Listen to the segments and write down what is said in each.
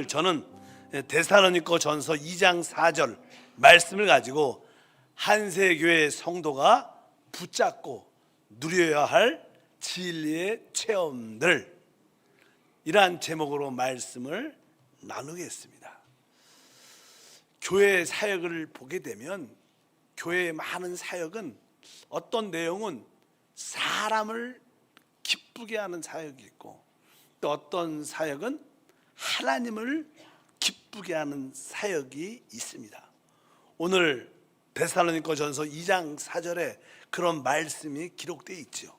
저는 데살로니가전서 2장 4절 말씀을 가지고 한세교회 성도가 붙잡고 누려야 할 진리의 체험들, 이러한 제목으로 말씀을 나누겠습니다. 교회 사역을 보게 되면 교회의 많은 사역은 어떤 내용은 사람을 기쁘게 하는 사역이 있고, 또 어떤 사역은 하나님을 기쁘게 하는 사역이 있습니다. 오늘 데살로니가전서 2장 4절에 그런 말씀이 기록되어 있죠.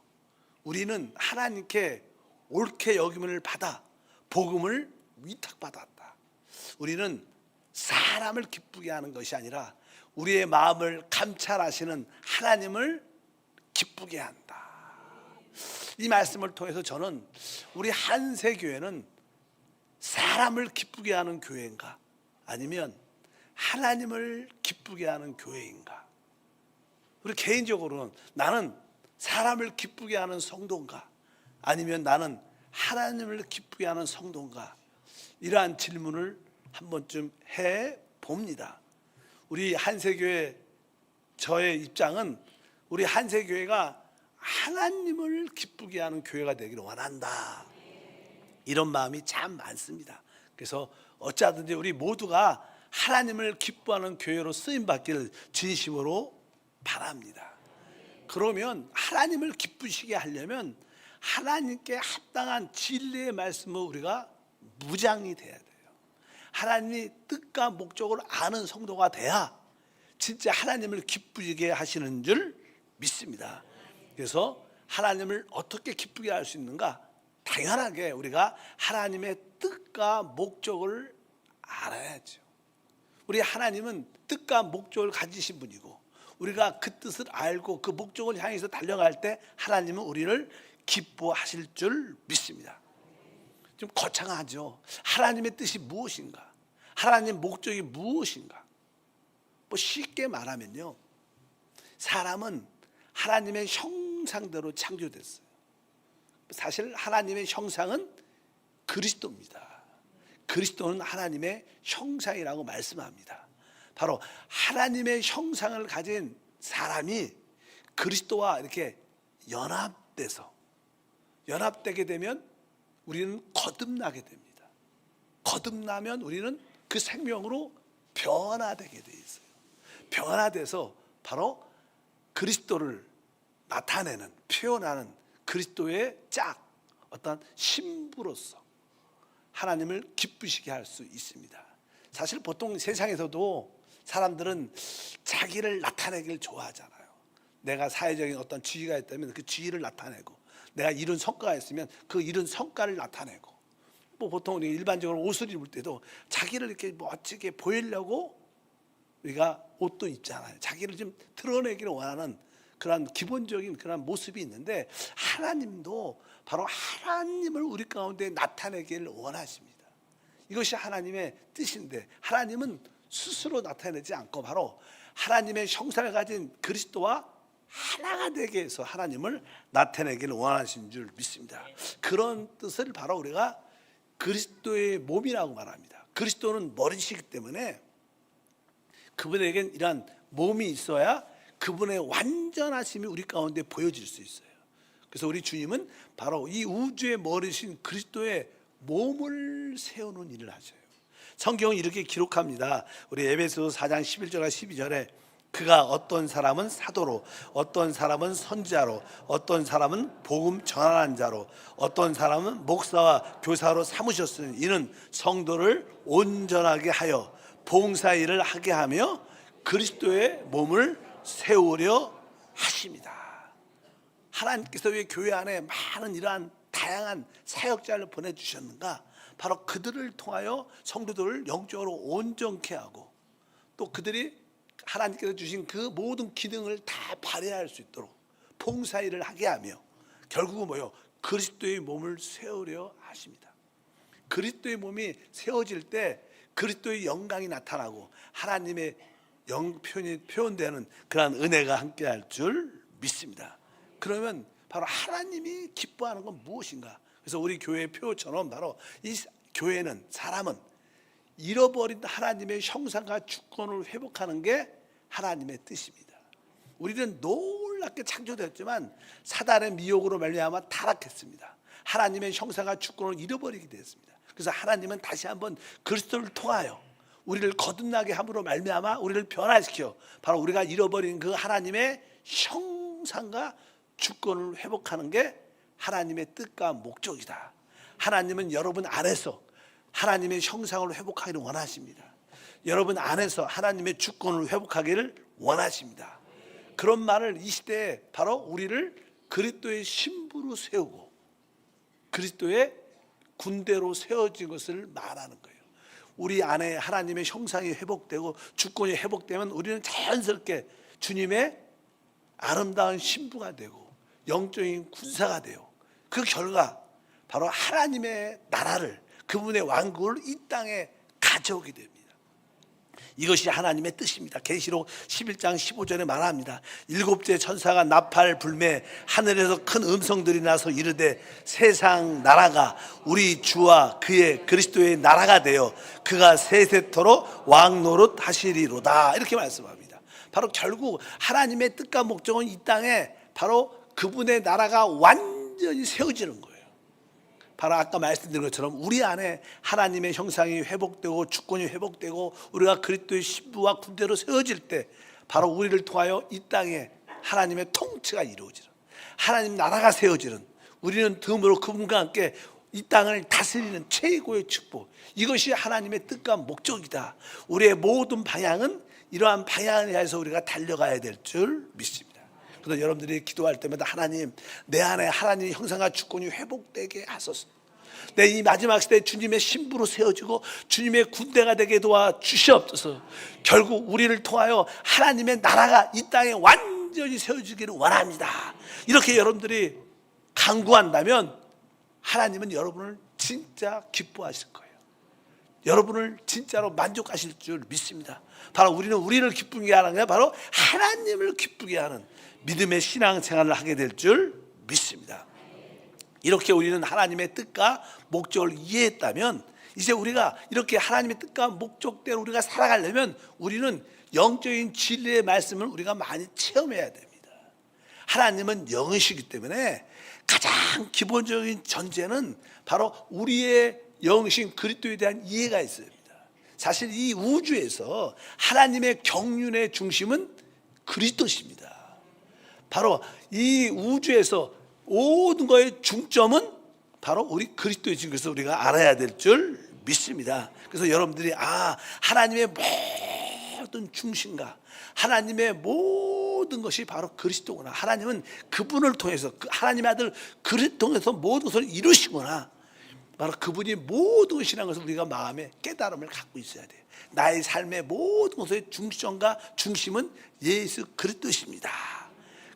우리는 하나님께 옳게 여김을 받아 복음을 위탁받았다. 우리는 사람을 기쁘게 하는 것이 아니라 우리의 마음을 감찰하시는 하나님을 기쁘게 한다. 이 말씀을 통해서 저는 우리 한세교회는 사람을 기쁘게 하는 교회인가, 아니면 하나님을 기쁘게 하는 교회인가? 우리 개인적으로는 나는 사람을 기쁘게 하는 성도인가, 아니면 나는 하나님을 기쁘게 하는 성도인가? 이러한 질문을 한 번쯤 해 봅니다. 우리 한세교회, 저의 입장은 우리 한세교회가 하나님을 기쁘게 하는 교회가 되기를 원한다, 이런 마음이 참 많습니다. 그래서 어찌하든지 우리 모두가 하나님을 기뻐하는 교회로 쓰임받기를 진심으로 바랍니다. 그러면 하나님을 기쁘시게 하려면 하나님께 합당한 진리의 말씀을 우리가 무장이 돼야 돼요. 하나님이 뜻과 목적을 아는 성도가 돼야 진짜 하나님을 기쁘게 하시는 줄 믿습니다. 그래서 하나님을 어떻게 기쁘게 할 수 있는가? 당연하게 우리가 하나님의 뜻과 목적을 알아야죠. 우리 하나님은 뜻과 목적을 가지신 분이고, 우리가 그 뜻을 알고 그 목적을 향해서 달려갈 때 하나님은 우리를 기뻐하실 줄 믿습니다. 좀 거창하죠. 하나님의 뜻이 무엇인가? 하나님의 목적이 무엇인가? 뭐 쉽게 말하면요, 사람은 하나님의 형상대로 창조됐어요. 사실 하나님의 형상은 그리스도입니다. 그리스도는 하나님의 형상이라고 말씀합니다. 바로 하나님의 형상을 가진 사람이 그리스도와 이렇게 연합되게 되면 우리는 거듭나게 됩니다. 거듭나면 우리는 그 생명으로 변화되게 돼 있어요. 변화돼서 바로 그리스도를 나타내는, 표현하는 그리스도의 어떤 신부로서 하나님을 기쁘시게 할 수 있습니다. 사실 보통 세상에서도 사람들은 자기를 나타내기를 좋아하잖아요. 내가 사회적인 어떤 지위가 있다면 그 지위를 나타내고, 내가 이룬 성과가 있으면 그 이룬 성과를 나타내고, 뭐 보통 우리 일반적으로 옷을 입을 때도 자기를 이렇게 멋지게 보이려고 우리가 옷도 입잖아요. 자기를 좀 드러내기를 원하는 그런 기본적인 그런 모습이 있는데, 하나님도 바로 하나님을 우리 가운데 나타내기를 원하십니다. 이것이 하나님의 뜻인데, 하나님은 스스로 나타내지 않고 바로 하나님의 형상을 가진 그리스도와 하나가 되게 해서 하나님을 나타내기를 원하신 줄 믿습니다. 그런 뜻을 바로 우리가 그리스도의 몸이라고 말합니다. 그리스도는 머리시기 때문에 그분에겐 이러한 몸이 있어야 그분의 완전하심이 우리 가운데 보여질 수 있어요. 그래서 우리 주님은 바로 이 우주의 머리신 그리스도의 몸을 세우는 일을 하셔요. 성경은 이렇게 기록합니다. 우리 에베소서 4장 11절과 12절에 그가 어떤 사람은 사도로, 어떤 사람은 선지자로, 어떤 사람은 복음 전하는 자로, 어떤 사람은 목사와 교사로 삼으셨으니 이는 성도를 온전하게 하여 봉사일을 하게 하며 그리스도의 몸을 세우려 하십니다. 하나님께서 왜 교회 안에 많은 이러한 다양한 사역자를 보내주셨는가? 바로 그들을 통하여 성도들을 영적으로 온전케 하고, 또 그들이 하나님께서 주신 그 모든 기능을 다 발휘할 수 있도록 봉사일을 하게 하며, 결국은 뭐예요? 그리스도의 몸을 세우려 하십니다. 그리스도의 몸이 세워질 때 그리스도의 영광이 나타나고 하나님의 영편이 표현되는 그러한 은혜가 함께할 줄 믿습니다. 그러면 바로 하나님이 기뻐하는 건 무엇인가? 그래서 우리 교회의 표처럼 바로 이 교회는, 사람은 잃어버린 하나님의 형상과 주권을 회복하는 게 하나님의 뜻입니다. 우리는 놀랍게 창조되었지만 사단의 미혹으로 말미암아 타락했습니다. 하나님의 형상과 주권을 잃어버리게 되었습니다. 그래서 하나님은 다시 한번 그리스도를 통하여 우리를 거듭나게 함으로 말미암아 우리를 변화시켜 바로 우리가 잃어버린 그 하나님의 형상과 주권을 회복하는 게 하나님의 뜻과 목적이다. 하나님은 여러분 안에서 하나님의 형상을 회복하기를 원하십니다. 여러분 안에서 하나님의 주권을 회복하기를 원하십니다. 그런 말을 이 시대에 바로 우리를 그리스도의 신부로 세우고 그리스도의 군대로 세워진 것을 말하는 거예요. 우리 안에 하나님의 형상이 회복되고 주권이 회복되면 우리는 자연스럽게 주님의 아름다운 신부가 되고 영적인 군사가 되고 그 결과 바로 하나님의 나라를 그분의 왕국을 이 땅에 가져오게 됩니다. 이것이 하나님의 뜻입니다. 계시록 11장 15절에 말합니다. 일곱째 천사가 나팔 불매 하늘에서 큰 음성들이 나서 이르되 세상 나라가 우리 주와 그의 그리스도의 나라가 되어 그가 세세토록 왕 노릇 하시리로다. 이렇게 말씀합니다. 바로 결국 하나님의 뜻과 목적은 이 땅에 바로 그분의 나라가 완전히 세워지는 거예요. 바로 아까 말씀드린 것처럼 우리 안에 하나님의 형상이 회복되고 주권이 회복되고 우리가 그리스도의 신부와 군대로 세워질 때 바로 우리를 통하여 이 땅에 하나님의 통치가 이루어지는 하나님 나라가 세워지는 우리는 덤으로 그분과 함께 이 땅을 다스리는 최고의 축복, 이것이 하나님의 뜻과 목적이다. 우리의 모든 방향은 이러한 방향을 향해서 우리가 달려가야 될 줄 믿습니다. 그래서 여러분들이 기도할 때마다 하나님, 내 안에 하나님의 형상과 주권이 회복되게 하소서. 내 이 마지막 시대에 주님의 신부로 세워지고 주님의 군대가 되게 도와 주시옵소서. 결국 우리를 통하여 하나님의 나라가 이 땅에 완전히 세워지기를 원합니다. 이렇게 여러분들이 간구한다면 하나님은 여러분을 진짜 기뻐하실 거예요. 여러분을 진짜로 만족하실 줄 믿습니다. 바로 우리는 우리를 기쁘게 하는 게 바로 하나님을 기쁘게 하는 믿음의 신앙생활을 하게 될 줄 믿습니다. 이렇게 우리는 하나님의 뜻과 목적을 이해했다면 이제 우리가 이렇게 하나님의 뜻과 목적대로 우리가 살아가려면 우리는 영적인 진리의 말씀을 우리가 많이 체험해야 됩니다. 하나님은 영이시기 때문에 가장 기본적인 전제는 바로 우리의 영이신 그리스도에 대한 이해가 있어야 합니다. 사실 이 우주에서 하나님의 경륜의 중심은 그리스도십니다. 바로 이 우주에서 모든 것의 중점은 바로 우리 그리스도이신 것을 우리가 알아야 될 줄 믿습니다. 그래서 여러분들이 하나님의 모든 중심과 하나님의 모든 것이 바로 그리스도구나. 하나님은 그분을 통해서 하나님의 아들 그리스도를 통해서 모든 것을 이루시구나. 바로 그분이 모든 것이라는 것을 우리가 마음에 깨달음을 갖고 있어야 돼요. 나의 삶의 모든 것의 중점과 중심은 예수 그리스도십니다.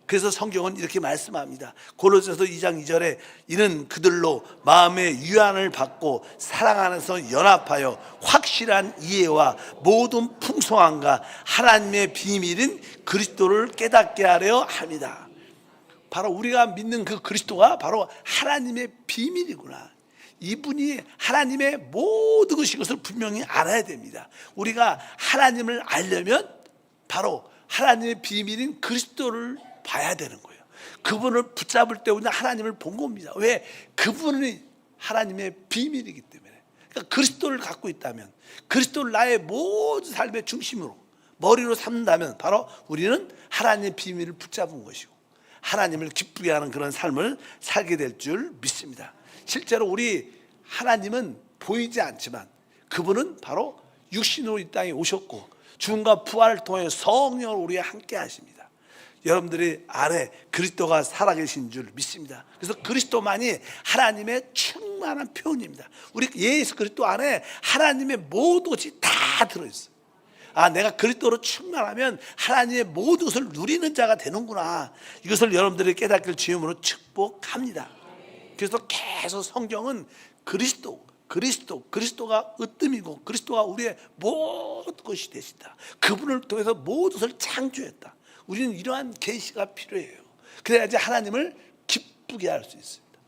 그래서 성경은 이렇게 말씀합니다. 고린도전서 2장 2절에 이는 그들로 마음의 유한을 받고 사랑 안에서 연합하여 확실한 이해와 모든 풍성함과 하나님의 비밀인 그리스도를 깨닫게 하려 합니다. 바로 우리가 믿는 그 그리스도가 바로 하나님의 비밀이구나. 이분이 하나님의 모든 것인 것을 분명히 알아야 됩니다. 우리가 하나님을 알려면 바로 하나님의 비밀인 그리스도를 봐야 되는 거예요. 그분을 붙잡을 때 우리는 하나님을 본 겁니다. 왜? 그분이 하나님의 비밀이기 때문에. 그러니까 그리스도를 갖고 있다면, 그리스도를 나의 모든 삶의 중심으로 머리로 삼는다면 바로 우리는 하나님의 비밀을 붙잡은 것이고 하나님을 기쁘게 하는 그런 삶을 살게 될 줄 믿습니다. 실제로 우리 하나님은 보이지 않지만 그분은 바로 육신으로 이 땅에 오셨고 죽음과 부활을 통해 성령을 우리와 함께 하십니다. 여러분들이 안에 그리스도가 살아계신 줄 믿습니다. 그래서 그리스도만이 하나님의 충만한 표현입니다. 우리 예수 그리스도 안에 하나님의 모든 것이 다 들어있어요. 내가 그리스도로 충만하면 하나님의 모든 것을 누리는 자가 되는구나. 이것을 여러분들이 깨닫길 주임으로 축복합니다. 그래서 계속 성경은 그리스도가 으뜸이고 그리스도가 우리의 모든 것이 되신다. 그분을 통해서 모든 것을 창조했다. 우리는 이러한 계시가 필요해요. 그래야지 하나님을 기쁘게 할 수 있습니다.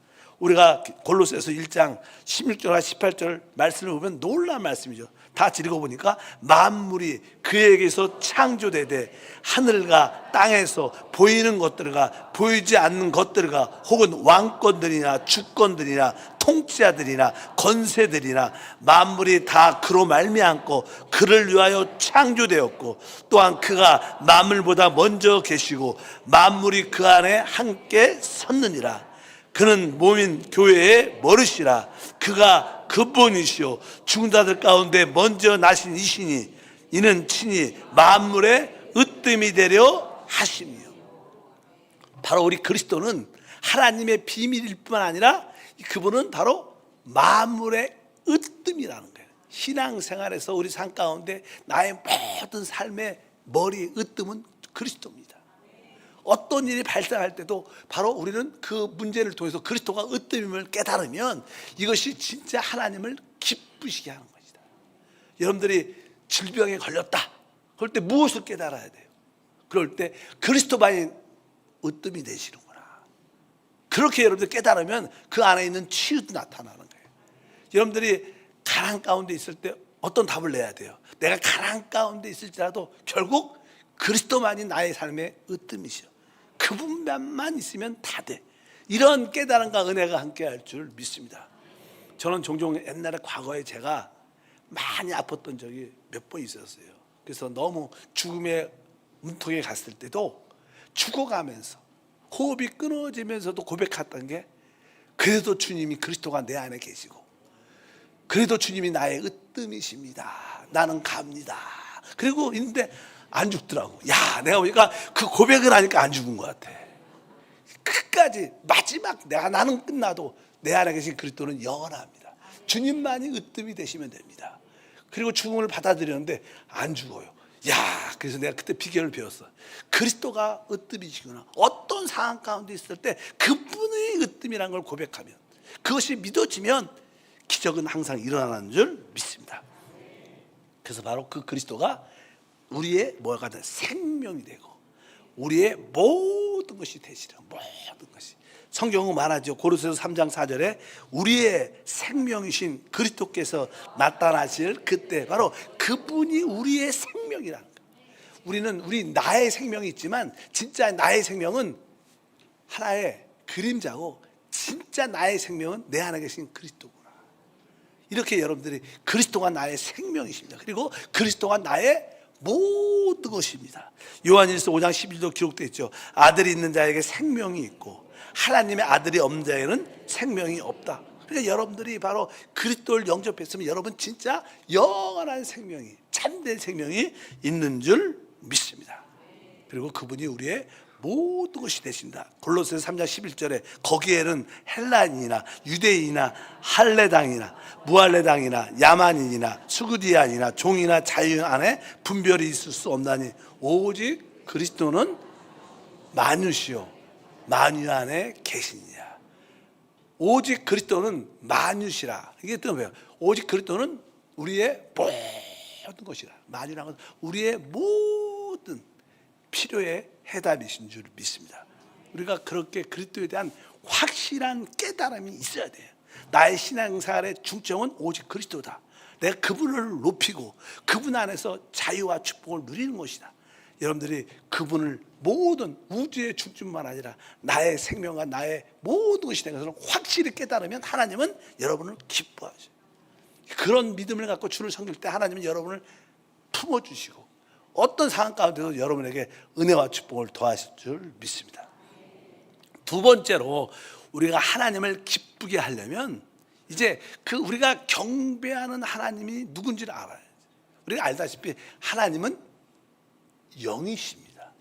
우리가 골로새서 1장 16절과 18절 말씀을 보면 놀라운 말씀이죠. 다 읽어보니까 만물이 그에게서 창조되되 하늘과 땅에서 보이는 것들과 보이지 않는 것들과 혹은 왕권들이나 주권들이나 통치자들이나 권세들이나 만물이 다 그로 말미암고 그를 위하여 창조되었고 또한 그가 만물보다 먼저 계시고 만물이 그 안에 함께 섰느니라. 그는 몸인 교회의 머리시라. 그가 근본이시오 죽은 자들 가운데 먼저 나신 이시니 이는 친히 만물의 으뜸이 되려 하심이요. 바로 우리 그리스도는 하나님의 비밀일 뿐 아니라 그분은 바로 만물의 으뜸이라는 거예요. 신앙생활에서 우리 삶 가운데 나의 모든 삶의 머리 으뜸은 그리스도입니다. 어떤 일이 발생할 때도 바로 우리는 그 문제를 통해서 그리스도가 으뜸임을 깨달으면 이것이 진짜 하나님을 기쁘시게 하는 것이다. 여러분들이 질병에 걸렸다 그럴 때 무엇을 깨달아야 돼요? 그럴 때 그리스도만이 으뜸이 되시는구나. 그렇게 여러분들 깨달으면 그 안에 있는 치유도 나타나는 거예요. 여러분들이 가난 가운데 있을 때 어떤 답을 내야 돼요? 내가 가난 가운데 있을지라도 결국 그리스도만이 나의 삶의 으뜸이시오. 그분만 있으면 다 돼. 이런 깨달음과 은혜가 함께할 줄 믿습니다. 저는 종종 옛날에 과거에 제가 많이 아팠던 적이 몇 번 있었어요. 그래서 너무 죽음의 문턱에 갔을 때도 죽어가면서 호흡이 끊어지면서도 고백했던 게 그래도 주님이 그리스도가 내 안에 계시고 그래도 주님이 나의 으뜸이십니다. 나는 갑니다. 그리고 있는데 안 죽더라고. 야, 내가 보니까 그 고백을 하니까 안 죽은 것 같아. 끝까지 마지막 나는 끝나도 내 안에 계신 그리스도는 영원합니다. 주님만이 으뜸이 되시면 됩니다. 그리고 죽음을 받아들였는데 안 죽어요. 야, 그래서 내가 그때 비결을 배웠어. 그리스도가 으뜸이시구나. 어떤 상황 가운데 있을 때 그분의 으뜸이라는 걸 고백하면 그것이 믿어지면 기적은 항상 일어나는 줄 믿습니다. 그래서 바로 그 그리스도가 우리의 뭐가 된 생명이 되고 우리의 모든 것이 되시라. 모든 것이 성경은 말하죠. 고린도서 3장 4절에 우리의 생명이신 그리스도께서 나타나실 그때 바로 그분이 우리의 생명이라는 거예요. 우리 나의 생명이 있지만 진짜 나의 생명은 하나의 그림자고 진짜 나의 생명은 내 안에 계신 그리스도구나. 이렇게 여러분들이 그리스도가 나의 생명이십니다. 그리고 그리스도가 나의 모든 것입니다. 요한일서 5장 11도 기록되어 있죠. 아들이 있는 자에게 생명이 있고 하나님의 아들이 없는 자에게는 생명이 없다. 그러니까 여러분들이 바로 그리스도를 영접했으면 여러분 진짜 영원한 생명이 참된 생명이 있는 줄 믿습니다. 그리고 그분이 우리의 모든 것이 되신다. 골로새서 3장 11절에 거기에는 헬라인이나 유대인이나 할례당이나 무할례당이나 야만인이나 수구디안이나 종이나 자유인 안에 분별이 있을 수 없나니 오직 그리스도는 만유시요 만유 안에 계시니라. 오직 그리스도는 만유시라. 이게 또 뭐예요? 오직 그리스도는 우리의 모든 것이라. 만유라는 것은 우리의 모든 필요의 해답이신 줄 믿습니다. 우리가 그렇게 그리스도에 대한 확실한 깨달음이 있어야 돼요. 나의 신앙생활의 중점은 오직 그리스도다. 내가 그분을 높이고 그분 안에서 자유와 축복을 누리는 것이다. 여러분들이 그분을 모든 우주의 중심만 아니라 나의 생명과 나의 모든 것이 된 것을 확실히 깨달으면 하나님은 여러분을 기뻐하셔요. 그런 믿음을 갖고 주를 섬길 때 하나님은 여러분을 품어주시고 어떤 상황 가운데도 여러분에게 은혜와 축복을 더하실 줄 믿습니다. 두 번째로 우리가 하나님을 기쁘게 하려면 이제 우리가 경배하는 하나님이 누군지를 알아요. 우리가 알다시피 하나님은 영이십니다.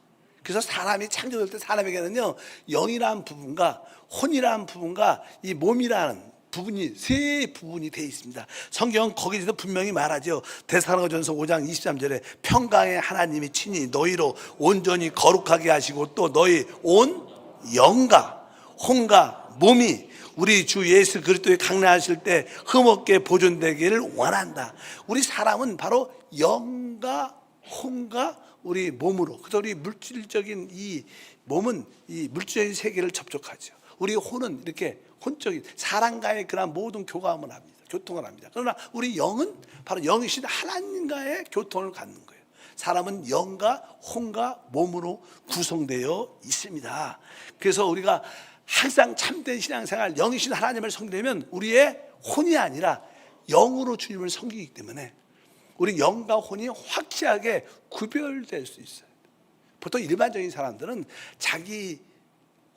그래서 사람이 창조될 때 사람에게는요 영이라는 부분과 혼이라는 부분과 이 몸이라는 부분이 세 부분이 되어 있습니다. 성경은 거기에서 분명히 말하죠. 데살로니가전서 5장 23절에 평강의 하나님이 친히 너희로 온전히 거룩하게 하시고 또 너희 온 영과 혼과 몸이 우리 주 예수 그리스도의 강림하실 때 흠없게 보존되기를 원한다. 우리 사람은 바로 영과 혼과 우리 몸으로, 그래서 우리 물질적인 이 몸은 이 물질적인 세계를 접촉하죠. 우리 혼은 이렇게 혼적인 사람과의 그런 모든 교감을 합니다. 교통을 합니다. 그러나 우리 영은 바로 영이신 하나님과의 교통을 갖는 거예요. 사람은 영과 혼과 몸으로 구성되어 있습니다. 그래서 우리가 항상 참된 신앙생활, 영이신 하나님을 섬기려면 우리의 혼이 아니라 영으로 주님을 섬기기 때문에 우리 영과 혼이 확실하게 구별될 수 있어요. 보통 일반적인 사람들은 자기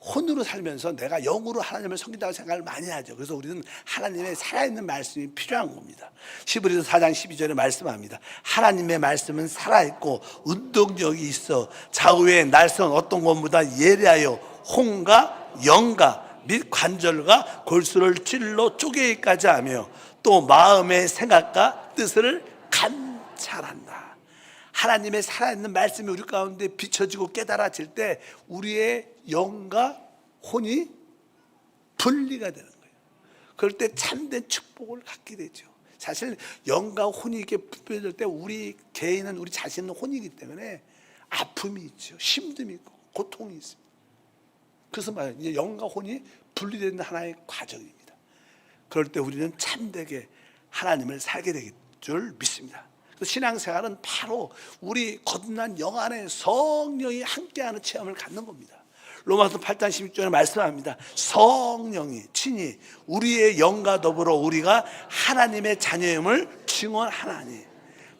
혼으로 살면서 내가 영으로 하나님을 섬긴다고 생각을 많이 하죠. 그래서 우리는 하나님의 살아있는 말씀이 필요한 겁니다. 히브리서 4장 12절에 말씀합니다. 하나님의 말씀은 살아있고 운동력이 있어 좌우의 날선 어떤 것보다 예리하여 혼과 영과 및 관절과 골수를 찔러 쪼개기까지 하며 또 마음의 생각과 뜻을 감찰한다. 하나님의 살아있는 말씀이 우리 가운데 비춰지고 깨달아질 때 우리의 영과 혼이 분리가 되는 거예요. 그럴 때 참된 축복을 갖게 되죠. 사실 영과 혼이 이렇게 분별될 때 우리 개인은 우리 자신은 혼이기 때문에 아픔이 있죠. 힘듦이 있고 고통이 있습니다. 그래서 말이에요. 영과 혼이 분리되는 하나의 과정입니다. 그럴 때 우리는 참되게 하나님을 살게 될 줄 믿습니다. 신앙생활은 바로 우리 거듭난 영 안에 성령이 함께하는 체험을 갖는 겁니다. 로마서 8장 16절에 말씀합니다. 성령이 친히 우리의 영과 더불어 우리가 하나님의 자녀임을 증언하나니,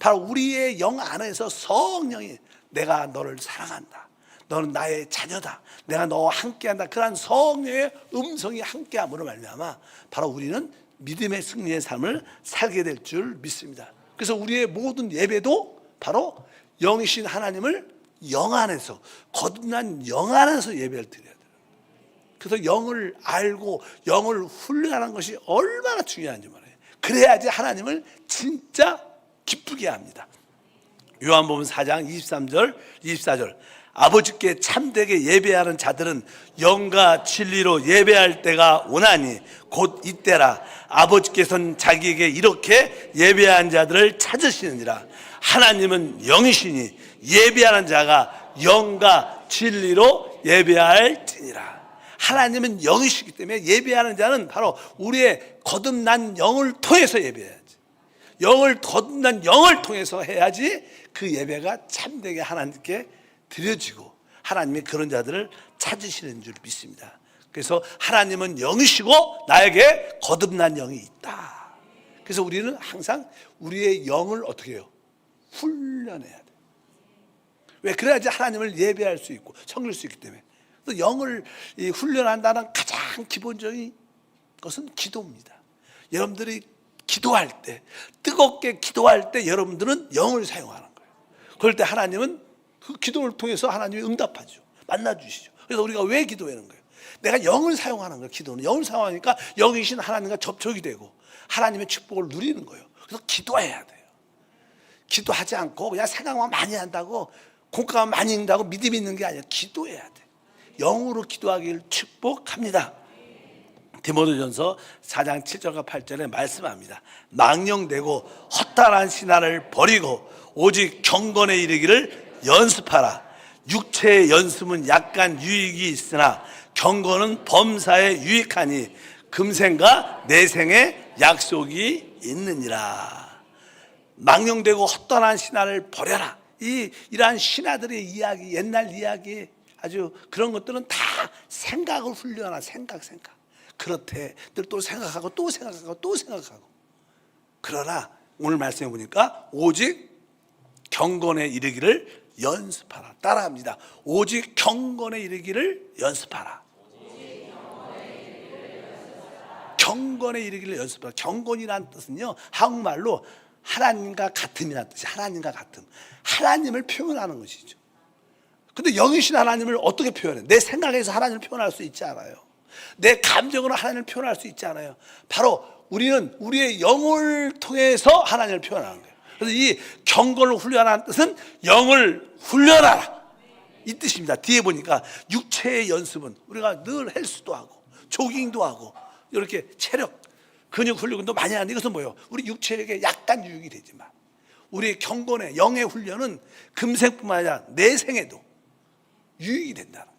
바로 우리의 영 안에서 성령이 내가 너를 사랑한다, 너는 나의 자녀다, 내가 너와 함께한다, 그러한 성령의 음성이 함께함으로 말미암아 바로 우리는 믿음의 승리의 삶을 살게 될 줄 믿습니다. 그래서 우리의 모든 예배도 바로 영이신 하나님을 영 안에서, 거듭난 영 안에서 예배를 드려야 돼요. 그래서 영을 알고 영을 훈련하는 것이 얼마나 중요한지 말이에요. 그래야지 하나님을 진짜 기쁘게 합니다. 요한복음 4장 23절 24절 아버지께 참되게 예배하는 자들은 영과 진리로 예배할 때가 오나니 곧 이때라. 아버지께서는 자기에게 이렇게 예배한 자들을 찾으시느니라. 하나님은 영이시니 예배하는 자가 영과 진리로 예배할지니라. 하나님은 영이시기 때문에 예배하는 자는 바로 우리의 거듭난 영을 통해서 예배해야지. 거듭난 영을 통해서 해야지 그 예배가 참되게 하나님께 드려지고 하나님이 그런 자들을 찾으시는 줄 믿습니다. 그래서 하나님은 영이시고 나에게 거듭난 영이 있다. 그래서 우리는 항상 우리의 영을 어떻게 해요? 훈련해야 돼. 왜? 그래야지 하나님을 예배할 수 있고 섬길 수 있기 때문에. 그래서 영을 훈련한다는 가장 기본적인 것은 기도입니다. 여러분들이 기도할 때, 뜨겁게 기도할 때 여러분들은 영을 사용하는 거예요. 그럴 때 하나님은 그 기도를 통해서 하나님이 응답하죠. 만나주시죠. 그래서 우리가 왜 기도하는 거예요? 내가 영을 사용하는 거예요. 기도는 영을 사용하니까 영이신 하나님과 접촉이 되고 하나님의 축복을 누리는 거예요. 그래서 기도해야 돼요. 기도하지 않고 그냥 생각만 많이 한다고, 공감만 많이 읽는다고 믿음이 있는 게 아니라 기도해야 돼. 영으로 기도하기를 축복합니다. 디모데전서 4장 7절과 8절에 말씀합니다. 망령되고 헛다란 신화를 버리고 오직 경건에 이르기를 연습하라. 육체의 연습은 약간 유익이 있으나 경건은 범사에 유익하니 금생과 내생에 약속이 있느니라. 망령되고 헛다란 신화를 버려라. 이러한 신화들의 이야기, 옛날 이야기, 아주 그런 것들은 다 생각을 훈련하라. 생각. 그렇대. 또 생각하고 또 생각하고 또 생각하고. 그러나 오늘 말씀해 보니까 오직 경건에 이르기를 연습하라. 따라합니다. 오직 경건에 이르기를 연습하라. 경건에 이르기를 연습하라. 경건이라는 뜻은요, 한국말로 하나님과 같음이라는 뜻이, 하나님과 같음. 하나님을 표현하는 것이죠. 근데 영이신 하나님을 어떻게 표현해? 내 생각에서 하나님을 표현할 수 있지 않아요. 내 감정으로 하나님을 표현할 수 있지 않아요. 바로 우리는 우리의 영을 통해서 하나님을 표현하는 거예요. 그래서 이 경건을 훈련하는 뜻은 영을 훈련하라, 이 뜻입니다. 뒤에 보니까 육체의 연습은 우리가 늘 헬스도 하고 조깅도 하고 이렇게 체력, 근육 훈련도 많이 하는데 이것은 뭐예요? 우리 육체에게 약간 유익이 되지만 우리의 경건의 영의 훈련은 금생뿐만 아니라 내생에도 유익이 된다는 거예요.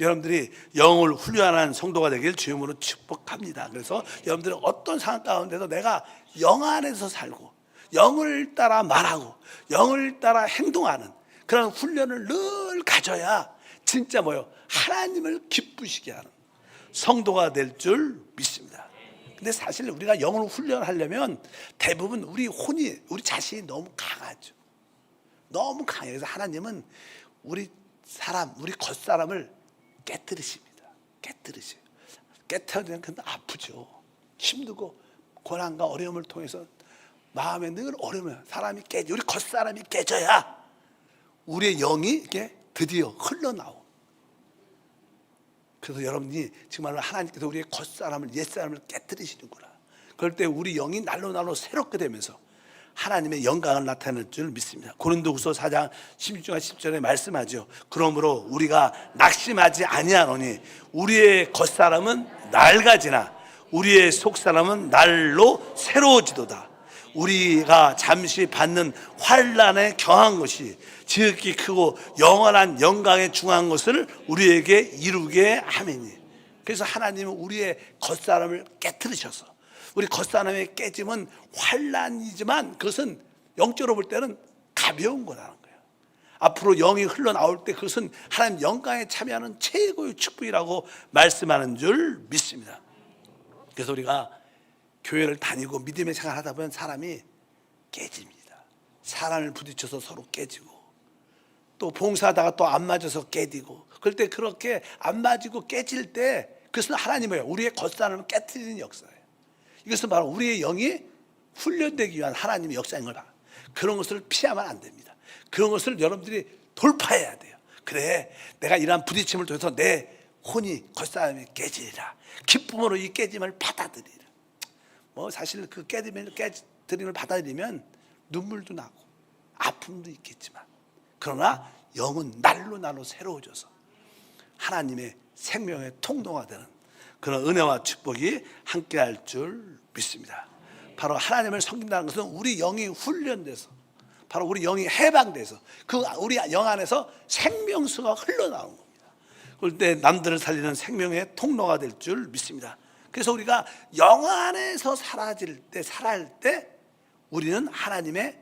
여러분들이 영을 훈련하는 성도가 되길 주님으로 축복합니다. 그래서 여러분들은 어떤 상황 가운데도 내가 영 안에서 살고 영을 따라 말하고 영을 따라 행동하는 그런 훈련을 늘 가져야 진짜 하나님을 기쁘시게 하는 성도가 될 줄 믿습니다. 근데 사실 우리가 영을 훈련하려면 대부분 우리 자신이 너무 강하죠. 너무 강해요. 그래서 하나님은 우리 겉사람을 깨뜨리십니다. 깨뜨리세요. 깨뜨리면 그건 아프죠. 힘들고 고난과 어려움을 통해서 마음에 늘 어려우면 사람이 우리 겉사람이 깨져야 우리의 영이 이게 드디어 흘러나오고. 그래서 여러분이 정말로 하나님께서 우리의 겉사람을 옛사람을 깨뜨리시는구나. 그럴 때 우리 영이 날로 새롭게 되면서 하나님의 영광을 나타낼 줄 믿습니다. 고린도후서 4장 16절과 17절에 말씀하죠. 그러므로 우리가 낙심하지 아니하노니 우리의 겉사람은 낡아지나 우리의 속사람은 날로 새로워지도다. 우리가 잠시 받는 환난에 경한 것이 지극히 크고 영원한 영광에 중한 것을 우리에게 이루게 하매니. 그래서 하나님은 우리의 겉사람을 깨뜨리셔서 우리 겉사람의 깨짐은 환난이지만 그것은 영적으로 볼 때는 가벼운 거라는 거예요. 앞으로 영이 흘러나올 때 그것은 하나님 영광에 참여하는 최고의 축복이라고 말씀하는 줄 믿습니다. 그래서 우리가 교회를 다니고 믿음의 생활을 하다 보면 사람이 깨집니다. 사람을 부딪혀서 서로 깨지고 또 봉사하다가 또 안 맞아서 깨지고 그럴 때 그렇게 안 맞고 깨질 때 그것은 하나님의 우리의 겉사람을 깨뜨리는 역사예요. 이것은 바로 우리의 영이 훈련되기 위한 하나님의 역사인 걸 봐. 그런 것을 피하면 안 됩니다. 그런 것을 여러분들이 돌파해야 돼요. 그래, 내가 이러한 부딪힘을 통해서 내 혼이 겉사람이 깨지리라. 기쁨으로 이 깨짐을 받아들이라. 사실 그 깨뜨림을 받아들이면 눈물도 나고 아픔도 있겠지만 그러나 영은 날로 새로워져서 하나님의 생명의 통로가 되는 그런 은혜와 축복이 함께할 줄 믿습니다. 바로 하나님을 섬긴다는 것은 우리 영이 훈련돼서 바로 우리 영이 해방돼서 그 우리 영 안에서 생명수가 흘러나오는 겁니다. 그럴 때 남들을 살리는 생명의 통로가 될 줄 믿습니다. 그래서 우리가 영 안에서 살아갈 때 우리는 하나님의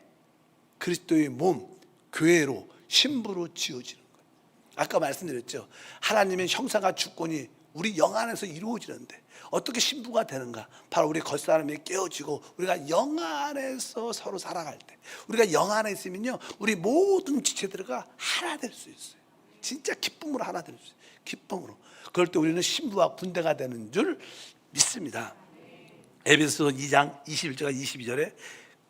그리스도의 몸, 교회로 신부로 지어지는 거예요. 아까 말씀드렸죠. 하나님의 형상과 주권이 우리 영 안에서 이루어지는데 어떻게 신부가 되는가? 바로 우리 겉사람이 깨어지고 우리가 영 안에서 서로 살아갈 때 우리가 영 안에 있으면요 우리 모든 지체들과 하나 될 수 있어요. 진짜 기쁨으로 하나 될 수 있어요. 기쁨으로. 그럴 때 우리는 신부와 군대가 되는 줄 믿습니다. 에베소서 2장 21절과 22절에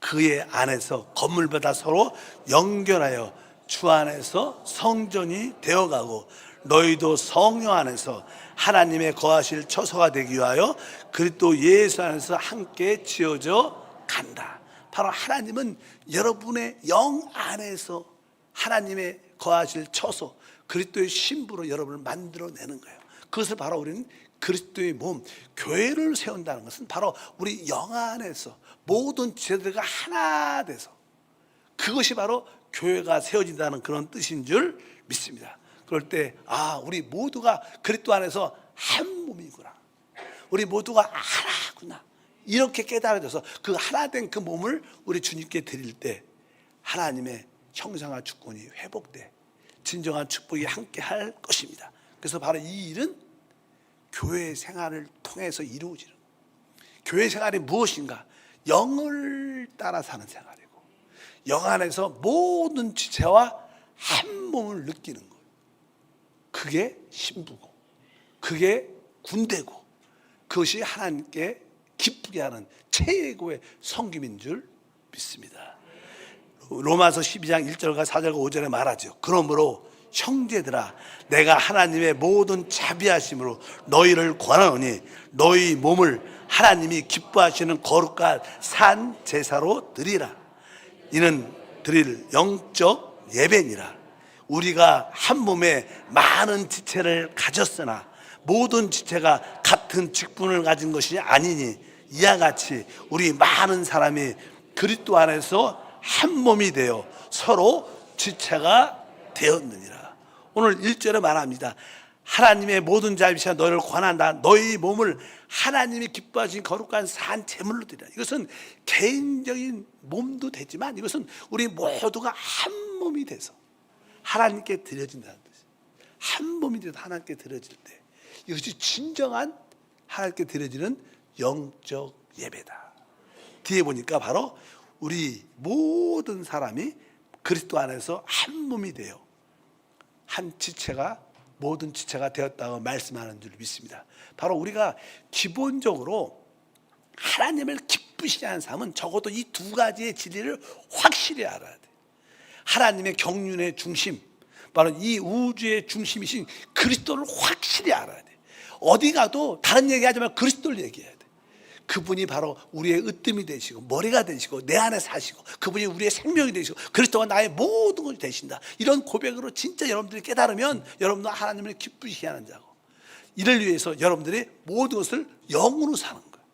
그의 안에서 건물보다 서로 연결하여 주 안에서 성전이 되어가고 너희도 성령 안에서 하나님의 거하실 처소가 되기 위하여 그리스도 예수 안에서 함께 지어져 간다. 바로 하나님은 여러분의 영 안에서 하나님의 거하실 처소 그리스도의 신부로 여러분을 만들어내는 거예요. 그것을 바로 우리는 그리스도의 몸, 교회를 세운다는 것은 바로 우리 영 안에서 모든 지체들과 하나 돼서 그것이 바로 교회가 세워진다는 그런 뜻인 줄 믿습니다. 그럴 때 우리 모두가 그리스도 안에서 한 몸이구나. 우리 모두가 하나구나. 이렇게 깨달아져서 그 하나 된 그 몸을 우리 주님께 드릴 때 하나님의 형상과 주권이 회복돼 진정한 축복이 함께 할 것입니다. 그래서 바로 이 일은 교회 생활을 통해서 이루어지는 교회 생활이 무엇인가? 영을 따라 사는 생활이고 영 안에서 모든 지체와 한 몸을 느끼는 거예요. 그게 신부고 그게 군대고 그것이 하나님께 기쁘게 하는 최고의 섬김인 줄 믿습니다. 로마서 12장 1절과 4절과 5절에 말하죠. 그러므로 형제들아 내가 하나님의 모든 자비하심으로 너희를 권하노니 너희 몸을 하나님이 기뻐하시는 거룩한 산 제사로 드리라. 이는 드릴 영적 예배니라. 우리가 한 몸에 많은 지체를 가졌으나 모든 지체가 같은 직분을 가진 것이 아니니 이와 같이 우리 많은 사람이 그리스도 안에서 한 몸이 되어 서로 지체가 되었느니라. 오늘 1절에 말합니다. 하나님의 모든 자비시여 너를 권한다. 너희 몸을 하나님이 기뻐하신 거룩한 산 제물로 드리라. 이것은 개인적인 몸도 되지만 이것은 우리 모두가 한 몸이 돼서 하나님께 드려진다는 뜻이에요. 한 몸이 돼서 하나님께 드려질 때 이것이 진정한 하나님께 드려지는 영적 예배다. 뒤에 보니까 바로 우리 모든 사람이 그리스도 안에서 한 몸이 되어 한 지체가 모든 지체가 되었다고 말씀하는 줄 믿습니다. 바로 우리가 기본적으로 하나님을 기쁘시게 하는 삶은 적어도 이 두 가지의 진리를 확실히 알아야 돼. 하나님의 경륜의 중심, 바로 이 우주의 중심이신 그리스도를 확실히 알아야 돼. 어디 가도 다른 얘기하지 말고 그리스도를 얘기해야 돼. 그분이 바로 우리의 으뜸이 되시고 머리가 되시고 내 안에 사시고 그분이 우리의 생명이 되시고 그리스도가 나의 모든 것이 되신다. 이런 고백으로 진짜 여러분들이 깨달으면 여러분도 하나님을 기쁘시게 하는 자고, 이를 위해서 여러분들이 모든 것을 영으로 사는 거예요.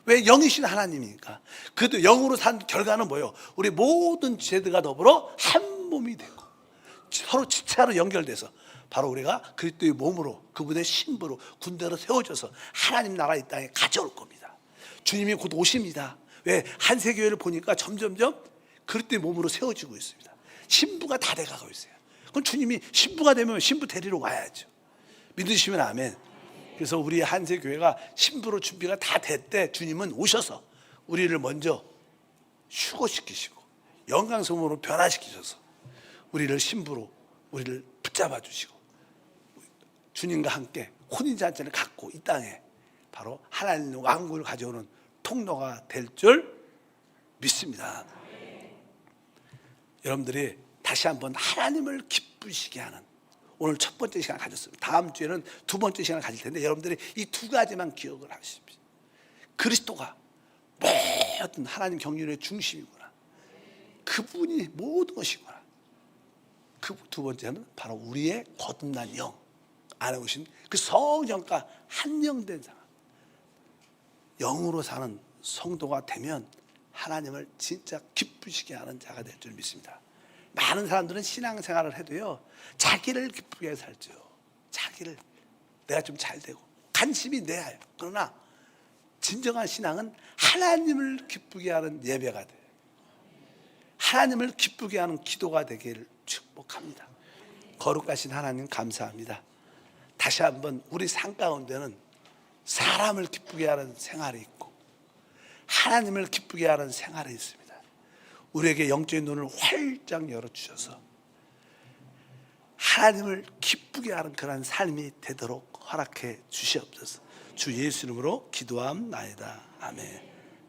왜? 영이신 하나님이니까. 그래도 영으로 산 결과는 뭐예요? 우리 모든 죄들과 더불어 한 몸이 되고 서로 지체로 연결돼서 바로 우리가 그리스도의 몸으로 그분의 신부로 군대로 세워져서 하나님 나라 이 땅에 가져올 겁니다. 주님이 곧 오십니다. 왜? 한세교회를 보니까 점점점 그리스도의 몸으로 세워지고 있습니다. 신부가 다 돼가고 있어요. 그럼 주님이 신부가 되면 신부 데리러 와야죠. 믿으시면 아멘. 그래서 우리 한세교회가 신부로 준비가 다 됐대. 주님은 오셔서 우리를 먼저 휴거시키시고 영광성으로 변화시키셔서 우리를 신부로 우리를 붙잡아 주시고 주님과 함께 혼인잔치를 갖고 이 땅에 바로 하나님의 왕국을 가져오는 통로가 될 줄 믿습니다. 여러분들이 다시 한번 하나님을 기쁘시게 하는 오늘 첫 번째 시간을 가졌습니다. 다음 주에는 두 번째 시간을 가질 텐데 여러분들이 이 두 가지만 기억을 하십시오. 그리스도가 모든 하나님 경륜의 중심이구나. 그분이 모든 것이구나. 그 두 번째는 바로 우리의 거듭난 영 안에 오신 그 성령과 한영된 사람, 영으로 사는 성도가 되면 하나님을 진짜 기쁘시게 하는 자가 될 줄 믿습니다. 많은 사람들은 신앙생활을 해도요 자기를 기쁘게 살죠. 자기를 내가 좀 잘 되고 관심이 내야요. 그러나 진정한 신앙은 하나님을 기쁘게 하는 예배가 돼요. 하나님을 기쁘게 하는 기도가 되기를 축복합니다. 거룩하신 하나님 감사합니다. 다시 한번 우리 삶 가운데는 사람을 기쁘게 하는 생활이 있고 하나님을 기쁘게 하는 생활이 있습니다. 우리에게 영적인 눈을 활짝 열어주셔서 하나님을 기쁘게 하는 그런 삶이 되도록 허락해 주시옵소서. 주 예수 이름으로 기도함나이다. 아멘.